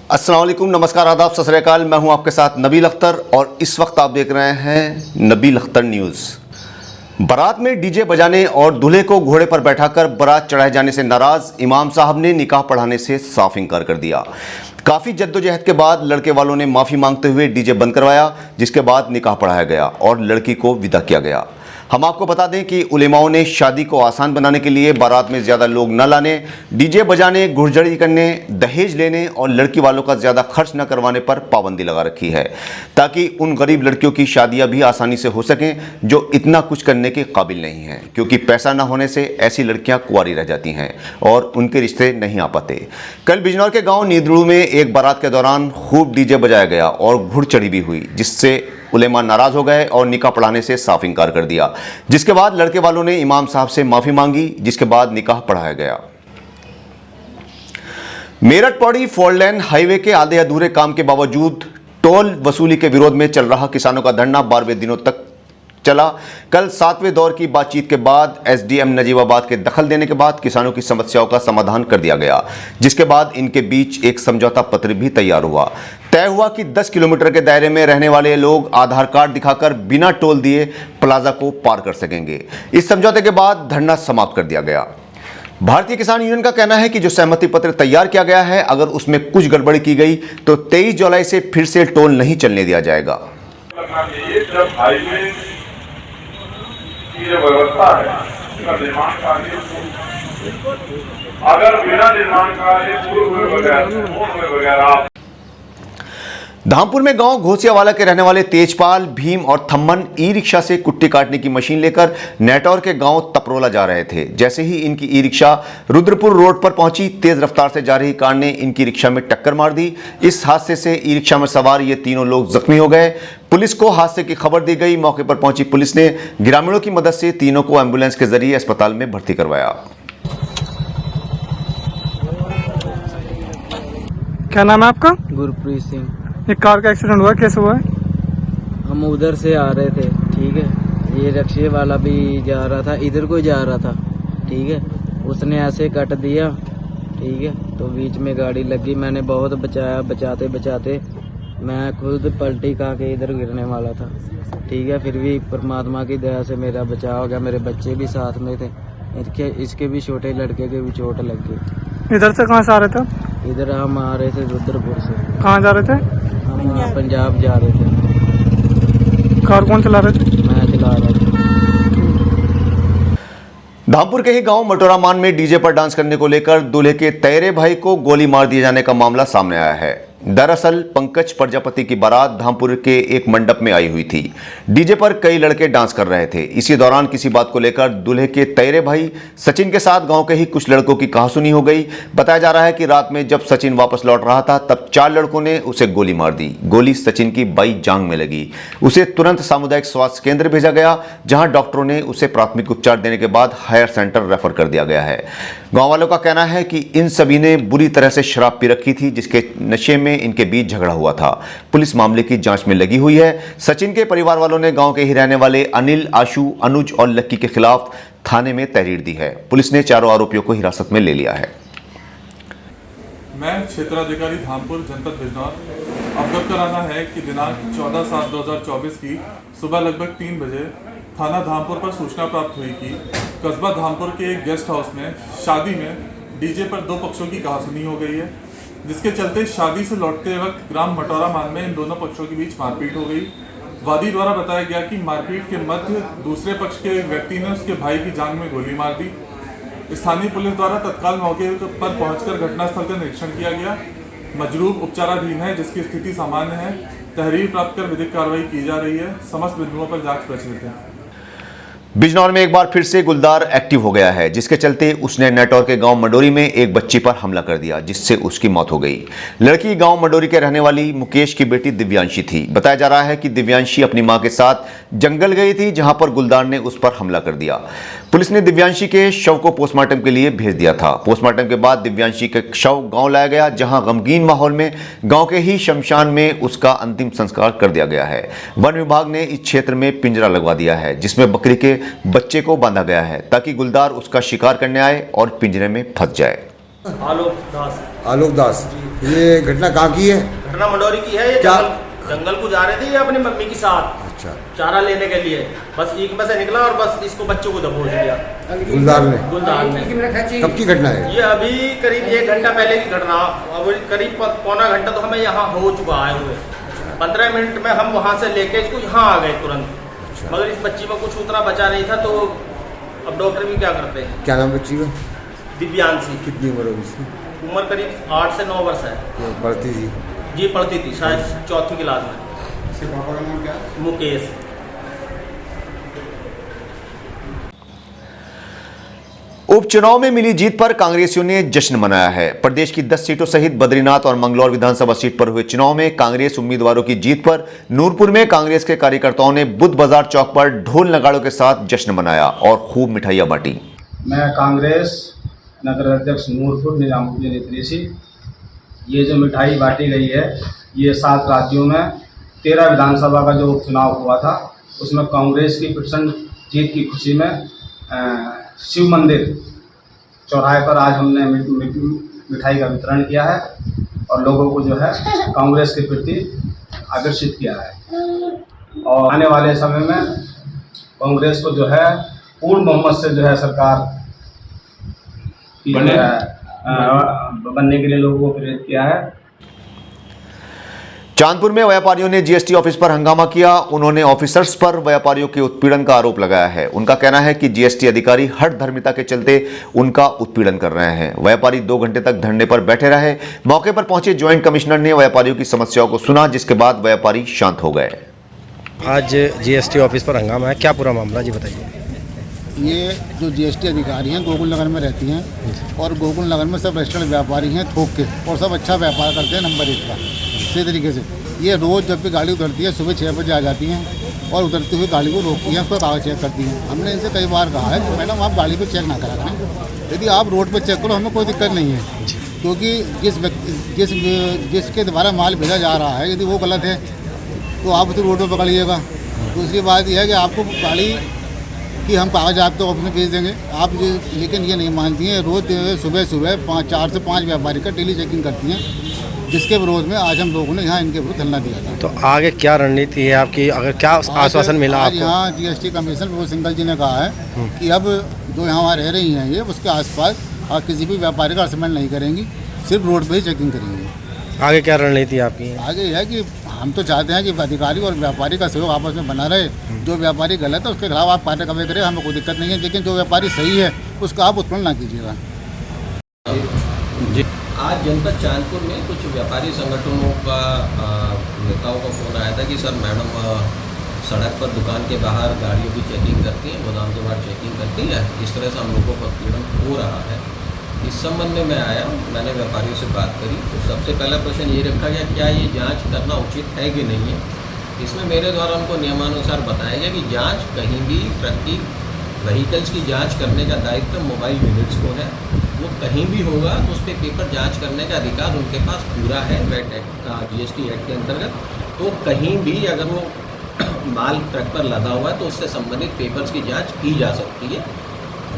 अस्सलाम वालेकुम, नमस्कार, आदाब, सत श्री अकाल। मैं हूं आपके साथ नबील अख्तर और इस वक्त आप देख रहे हैं नबील अख्तर न्यूज़। बारात में डीजे बजाने और दूल्हे को घोड़े पर बैठाकर बारात चढ़ाए जाने से नाराज इमाम साहब ने निकाह पढ़ाने से साफ इनकार कर दिया। काफ़ी जद्दोजहद के बाद लड़के वालों ने माफ़ी मांगते हुए डीजे बंद करवाया, जिसके बाद निकाह पढ़ाया गया और लड़की को विदा किया गया। हम आपको बता दें कि उलेमाओं ने शादी को आसान बनाने के लिए बारात में ज़्यादा लोग न लाने, डीजे बजाने, घुड़झड़ी करने, दहेज लेने और लड़की वालों का ज़्यादा खर्च न करवाने पर पाबंदी लगा रखी है, ताकि उन गरीब लड़कियों की शादियां भी आसानी से हो सकें जो इतना कुछ करने के काबिल नहीं हैं, क्योंकि पैसा न होने से ऐसी लड़कियां कुंवारी रह जाती हैं और उनके रिश्ते नहीं आ पाते। कल बिजनौर के गाँव नीदड़ू में एक बारात के दौरान खूब डीजे बजाया गया और घुड़चढ़ी भी हुई, जिससे उलेमा नाराज हो गए और निकाह पढ़ाने से साफ इनकार कर दिया, जिसके बाद लड़के वालों ने इमाम साहब से माफी मांगी, जिसके बाद निकाह पढ़ाया गया। Meerut Pauri four lane highway के आधे अधूरे काम के बावजूद टोल वसूली के विरोध में चल रहा किसानों का धरना 12वें दिनों तक चला। कल 7वें दौर की बातचीत के बाद एसडीएम नजीबाबाद के दखल देने के बाद किसानों की समस्याओं का समाधान कर दिया गया, जिसके बाद इनके बीच एक समझौता पत्र भी तैयार हुआ। तय हुआ कि 10 किलोमीटर के दायरे में रहने वाले लोग आधार कार्ड दिखाकर बिना टोल दिए प्लाजा को पार कर सकेंगे। इस समझौते के बाद धरना समाप्त कर दिया गया। भारतीय किसान यूनियन का कहना है कि जो सहमति पत्र तैयार किया गया है, अगर उसमें कुछ गड़बड़ी की गई तो 23 जुलाई से फिर से टोल नहीं चलने दिया जाएगा। ये व्यवस्था है, इसका निर्माण कार्य अगर बिना निर्माण कार्य पूर्व वगैरह। धामपुर में गांव घोसियावाला के रहने वाले तेजपाल, भीम और थम्मन ई रिक्शा से कुट्टी काटने की मशीन लेकर नेटौर के गांव तपरोला जा रहे थे। जैसे ही इनकी ई रिक्शा रुद्रपुर रोड पर पहुंची, तेज रफ्तार से जा रही कार ने इनकी रिक्शा में टक्कर मार दी। इस हादसे से ई रिक्शा में सवार ये तीनों लोग जख्मी हो गए। पुलिस को हादसे की खबर दी गई। मौके पर पहुंची पुलिस ने ग्रामीणों की मदद से तीनों को एम्बुलेंस के जरिए अस्पताल में भर्ती करवाया। क्या नाम है आपका? गुरप्रीत सिंह। एक कार का एक्सीडेंट हुआ, कैसे हुआ है? हम उधर से आ रहे थे, ठीक है, ये रिक्शे वाला भी जा रहा था, इधर को जा रहा था, ठीक है, उसने ऐसे कट दिया, ठीक है, तो बीच में गाड़ी लगी। मैंने बहुत बचाया, बचाते बचाते मैं खुद पलटी खा के इधर गिरने वाला था, ठीक है, फिर भी परमात्मा की दया से मेरा बचाव हो गया। मेरे बच्चे भी साथ में थे, इसके भी छोटे लड़के के भी चोट लग गई। इधर से कहाँ से आ रहे थे? इधर हम आ रहे थे रुद्रपुर से। कहाँ जा रहे थे? हम पंजाब जा रहे थे। कार कौन चला रहे थे? मैं चला रहा था। धामपुर के ही गांव मटोरामान में डीजे पर डांस करने को लेकर दूल्हे के तैरे भाई को गोली मार दिए जाने का मामला सामने आया है। दरअसल पंकज प्रजापति की बारात धामपुर के एक मंडप में आई हुई थी। डीजे पर कई लड़के डांस कर रहे थे। इसी दौरान किसी बात को लेकर दूल्हे के तैरे भाई सचिन के साथ गांव के ही कुछ लड़कों की कहासुनी हो गई। बताया जा रहा है कि रात में जब सचिन वापस लौट रहा था, तब 4 लड़कों ने उसे गोली मार दी। गोली सचिन की बाई जांघ में लगी। उसे तुरंत सामुदायिक स्वास्थ्य केंद्र भेजा गया, जहां डॉक्टरों ने उसे प्राथमिक उपचार देने के बाद हायर सेंटर रेफर कर दिया गया है। गाँव वालों का कहना है कि इन सभी ने बुरी तरह से शराब पी रखी थी, जिसके नशे में इनके बीच झगड़ा हुआ था। पुलिस मामले की जांच में लगी हुई है। सचिन के परिवार वालों ने गांव के ही रहने वाले अनिल, आशु, अनुज और लक्की के खिलाफ थाने में तहरीर दी है। पुलिस ने चारों आरोपियों को हिरासत में ले लिया है। मैं क्षेत्राधिकारी धामपुर जनपद बिजनौर अवगत कराना है कि दिनांक 14/7/2024 की सुबह लगभग 3 बजे थाना धामपुर पर सूचना प्राप्त हुई कि कस्बा धामपुर के एक गेस्ट हाउस में शादी में डीजे पर 2 पक्षों की कहासुनी हो गई है, जिसके चलते शादी से लौटते वक्त ग्राम मटोरामान में इन दोनों पक्षों के बीच मारपीट हो गई। वादी द्वारा बताया गया कि मारपीट के मध्य दूसरे पक्ष के एक व्यक्ति ने उसके भाई की जांघ में गोली मार दी। स्थानीय पुलिस द्वारा तत्काल मौके पर पहुंचकर घटनास्थल का निरीक्षण किया गया। मजरूब उपचाराधीन है, जिसकी स्थिति सामान्य है। तहरीर प्राप्त कर विधिक कार्रवाई की जा रही है। समस्त बिंदुओं पर जांच प्रचलित है। बिजनौर में एक बार फिर से गुलदार एक्टिव हो गया है, जिसके चलते उसने नेटौर के गांव मंडोरी में एक बच्ची पर हमला कर दिया, जिससे उसकी मौत हो गई। लड़की गांव मंडोरी के रहने वाली मुकेश की बेटी दिव्यांशी थी। बताया जा रहा है कि दिव्यांशी अपनी मां के साथ जंगल गई थी, जहां पर गुलदार ने उस पर हमला कर दिया। पुलिस ने दिव्यांशी के शव को पोस्टमार्टम के लिए भेज दिया था। पोस्टमार्टम के बाद दिव्यांशी का शव गांव लाया गया, जहां गमगीन माहौल में गांव के ही शमशान में उसका अंतिम संस्कार कर दिया गया है। वन विभाग ने इस क्षेत्र में पिंजरा लगवा दिया है, जिसमें बकरी के बच्चे को बांधा गया है, ताकि गुलदार उसका शिकार करने आए और पिंजरे में फंस जाए। आलोक दास। ये घटना कहाँ की है? घटना मंडौरी की है। ये क्या? जंगल को जा रहे थे ये अपनी मम्मी के साथ अच्छा। चारा लेने के लिए, बस एक में से निकला और बस इसको बच्चों को दबोच दिया गुलदार ने। कब की घटना है? ये अभी करीब 1 घंटा पहले की घटना। अब करीब पौना घंटा तो हमें यहाँ हो चुका आए हुए। 15 मिनट में हम वहाँ से लेके इसको यहाँ आ गए तुरंत। मगर इस बच्ची में कुछ उतना बचा नहीं था, तो अब डॉक्टर भी क्या करते हैं। क्या नाम बच्ची का? दिव्यांशी। कितनी उम्र होगी इसकी? उम्र करीब 8 से 9 वर्ष है। पढ़ती थी? जी पढ़ती थी, शायद 4वीं क्लास में। इसके पापा का नाम क्या? मुकेश। उपचुनाव में मिली जीत पर कांग्रेसियों ने जश्न मनाया है। प्रदेश की 10 सीटों सहित बद्रीनाथ और मंगलौर विधानसभा सीट पर हुए चुनाव में कांग्रेस उम्मीदवारों की जीत पर नूरपुर में कांग्रेस के कार्यकर्ताओं ने बुद्ध बाजार चौक पर ढोल नगाड़ों के साथ जश्न मनाया और खूब मिठाइयां बांटी। मैं कांग्रेस नगर अध्यक्ष नूरपुर निजामुद्दीन इदरीसी। ये जो मिठाई बांटी गई है, ये 7 राज्यों में 13 विधानसभा का जो उपचुनाव हुआ था उसमें कांग्रेस की % जीत की खुशी में शिव मंदिर चौराहे पर आज हमने मिठाई का वितरण किया है और लोगों को जो है कांग्रेस के प्रति आकर्षित किया है। और आने वाले समय में कांग्रेस को जो है पूर्ण बहुमत से जो है सरकार की बनने के लिए लोगों को प्रेरित किया है। चांदपुर में व्यापारियों ने जीएसटी ऑफिस पर हंगामा किया। उन्होंने ऑफिसर्स पर व्यापारियों के उत्पीड़न का आरोप लगाया है। उनका कहना है कि जीएसटी अधिकारी हठ धर्मिता के चलते उनका उत्पीड़न कर रहे हैं। व्यापारी 2 घंटे तक धरने पर बैठे रहे। मौके पर पहुंचे ज्वाइंट कमिश्नर ने व्यापारियों की समस्याओं को सुना, जिसके बाद व्यापारी शांत हो गए। आज जीएसटी ऑफिस पर हंगामा है, क्या पूरा मामला जी बताइए। ये जो जीएसटी अधिकारी हैं गोकुल नगर में रहती हैं और गोकुल नगर में सब रेस्टोरेंट व्यापारी हैं थोक के, और सब अच्छा व्यापार करते हैं नंबर 1 का। इसी तरीके से ये रोज़ जब भी गाड़ी उतरती है सुबह 6 बजे आ जाती हैं और उतरती हुई गाड़ी को रोकती हैं, उसका कागज चेक करती हैं। हमने इनसे कई बार कहा है कि मैडम आप गाड़ी पे चेक ना करा करें, यदि आप रोड पे चेक करो हमें कोई दिक्कत नहीं है, क्योंकि जिसके द्वारा माल भेजा जा रहा है यदि वो गलत है तो आप उसे रोड पर पकड़िएगा। दूसरी बात यह है कि आपको गाड़ी कि हम कागज आपको ऑफिस में भेज देंगे आप, लेकिन ये नहीं मानती हैं। रोज़ सुबह 4 से 5 व्यापारी का डेली चेकिंग करती हैं, जिसके विरोध में आज हम लोगों ने यहाँ इनके विरुद्ध धरना दिया था। तो आगे क्या रणनीति है आपकी, अगर क्या आश्वासन मिला आपको? यहाँ जीएसटी कमिश्नर प्रभु सिंघल जी ने कहा है कि अब जो यहाँ रह रही हैं ये उसके आसपास किसी भी व्यापारी का हरासमेंट नहीं करेंगी, सिर्फ रोड पे ही चेकिंग करेंगी। आगे क्या रणनीति आपकी? आगे यह है कि हम तो चाहते हैं कि अधिकारी और व्यापारी का सहयोग आपस में बना रहे। जो व्यापारी गलत है उसके खिलाफ आप कार्रवाई करें, हमें कोई दिक्कत नहीं है, लेकिन जो व्यापारी सही है उसका आप उत्पन्न ना कीजिएगा। आज जनपद चांदपुर में कुछ व्यापारी संगठनों का नेताओं का फ़ोन आया था कि सर मैडम सड़क पर दुकान के बाहर गाड़ियों की चेकिंग करती हैं, गोदाम के बाहर चेकिंग करती है, इस तरह से हम लोगों का उत्पीड़न हो रहा है। इस संबंध में मैं आया, मैंने व्यापारियों से बात करी। तो सबसे पहला प्रश्न ये रखा गया क्या ये जांच करना उचित है कि नहीं है। इसमें मेरे द्वारा उनको नियमानुसार बताया गया कि जांच कहीं भी प्रति व्हीकल्स की जांच करने का दायित्व मोबाइल यूनिट्स को है। वो कहीं भी होगा तो उस पर पेपर जांच करने का अधिकार उनके पास पूरा है वैट एक्ट जीएसटी एक्ट के अंतर्गत। तो कहीं भी अगर वो माल ट्रक पर लदा हुआ है तो उससे संबंधित पेपर्स की जाँच की जा सकती है।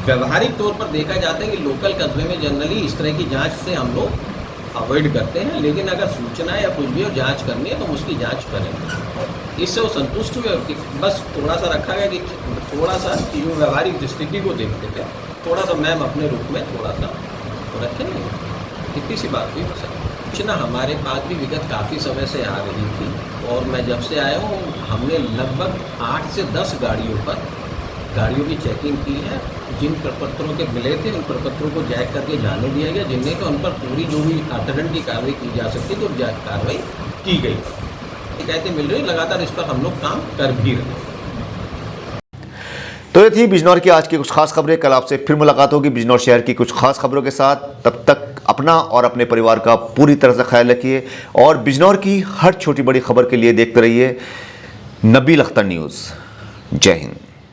व्यवहारिक तौर पर देखा जाता है कि लोकल कस्बे में जनरली इस तरह की जांच से हम लोग अवॉइड करते हैं, लेकिन अगर सूचना या कुछ भी हो जांच करनी है तो उसकी जांच करेंगे। इससे वो संतुष्ट हुए कि बस थोड़ा सा रखा गया कि थोड़ा सा जो व्यवहारिक स्थिति को देखते थे, थोड़ा सा मैम अपने रूप में थोड़ा सा तो रखेंगे, इतनी सी बात हुई। सूचना हमारे पास भी विगत काफ़ी समय से आ रही थी और मैं जब से आया हूँ हमने लगभग 8 से 10 गाड़ियों की चेकिंग की है। जिन प्रपत्रों के मिले थे उन प्रपत्रों को जैक करके जाने दिया गया, जिनने तो उन पर पूरी जो भी अर्थदंड की कार्रवाई की जा सकती तो कार्रवाई की गई। शिकायतें मिल रही, लगातार इस पर हम लोग काम कर भी रहे हैं। तो ये थी बिजनौर की आज की कुछ खास खबरें। कल आपसे फिर मुलाकात होगी बिजनौर शहर की कुछ खास खबरों के साथ। तब तक अपना और अपने परिवार का पूरी तरह से ख्याल रखिए और बिजनौर की हर छोटी बड़ी खबर के लिए देखते रहिए नबील अख्तर न्यूज़। जय हिंद।